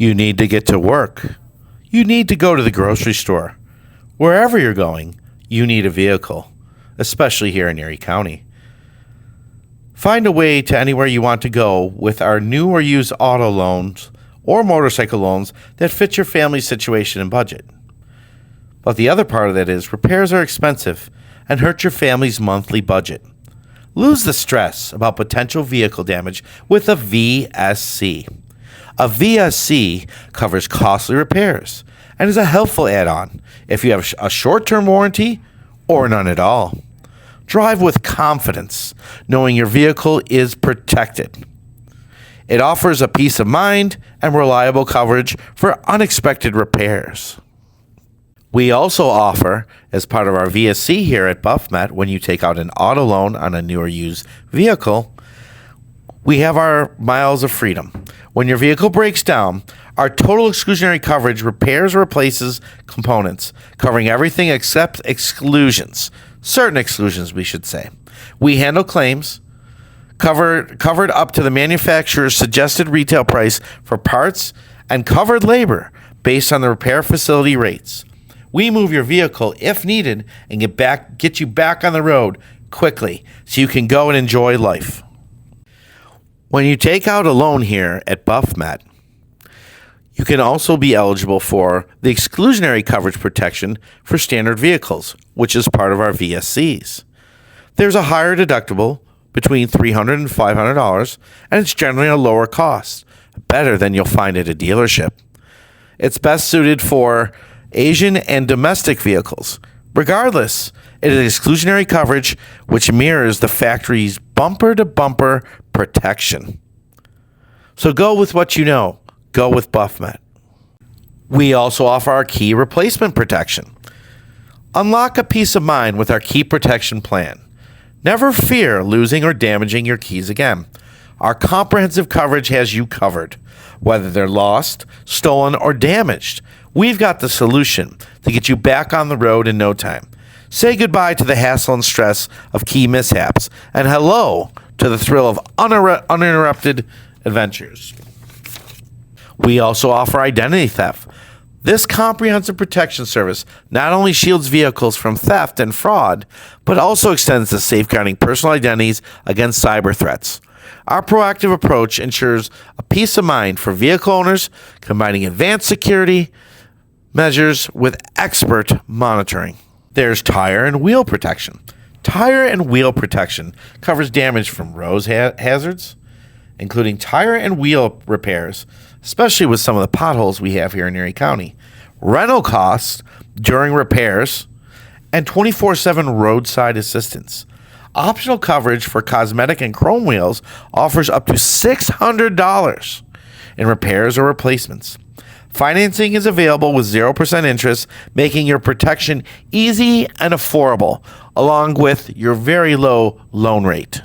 You need to get to work. You need to go to the grocery store. Wherever you're going, you need a vehicle, especially here in Erie County. Find a way to anywhere you want to go with our new or used auto loans or motorcycle loans that fit your family's situation and budget. But the other part of that is repairs are expensive and hurt your family's monthly budget. Lose the stress about potential vehicle damage with a VSC. A VSC covers costly repairs and is a helpful add-on if you have a short-term warranty or none at all. Drive with confidence, knowing your vehicle is protected. It offers a peace of mind and reliable coverage for unexpected repairs. We also offer, as part of our VSC here at BuffMet, when you take out an auto loan on a new or used vehicle, we have our Miles of Freedom. When your vehicle breaks down, our total exclusionary coverage repairs or replaces components, covering everything except exclusions. Certain exclusions, we should say. We handle claims, covered up to the manufacturer's suggested retail price for parts, and covered labor based on the repair facility rates. We move your vehicle if needed and get you back on the road quickly so you can go and enjoy life. When you take out a loan here at BuffMet, you can also be eligible for the exclusionary coverage protection for standard vehicles, which is part of our VSCs. There's a higher deductible between $300 and $500, and it's generally a lower cost, better than you'll find at a dealership. It's best suited for Asian and domestic vehicles. Regardless, it is exclusionary coverage which mirrors the factory's bumper-to-bumper protection. So go with what you know. Go with BuffMet. We also offer our key replacement protection. Unlock a peace of mind with our key protection plan. Never fear losing or damaging your keys again. Our comprehensive coverage has you covered. Whether they're lost, stolen, or damaged, we've got the solution to get you back on the road in no time. Say goodbye to the hassle and stress of key mishaps, and hello to the thrill of uninterrupted adventures. We also offer identity theft. This comprehensive protection service not only shields vehicles from theft and fraud, but also extends to safeguarding personal identities against cyber threats. Our proactive approach ensures a peace of mind for vehicle owners, combining advanced security measures with expert monitoring. There's tire and wheel protection. Tire and wheel protection covers damage from road hazards, including tire and wheel repairs, especially with some of the potholes we have here in Erie County, rental costs during repairs, and 24/7 roadside assistance. Optional coverage for cosmetic and chrome wheels offers up to $600 in repairs or replacements. Financing is available with 0% interest, making your protection easy and affordable, along with your very low loan rate.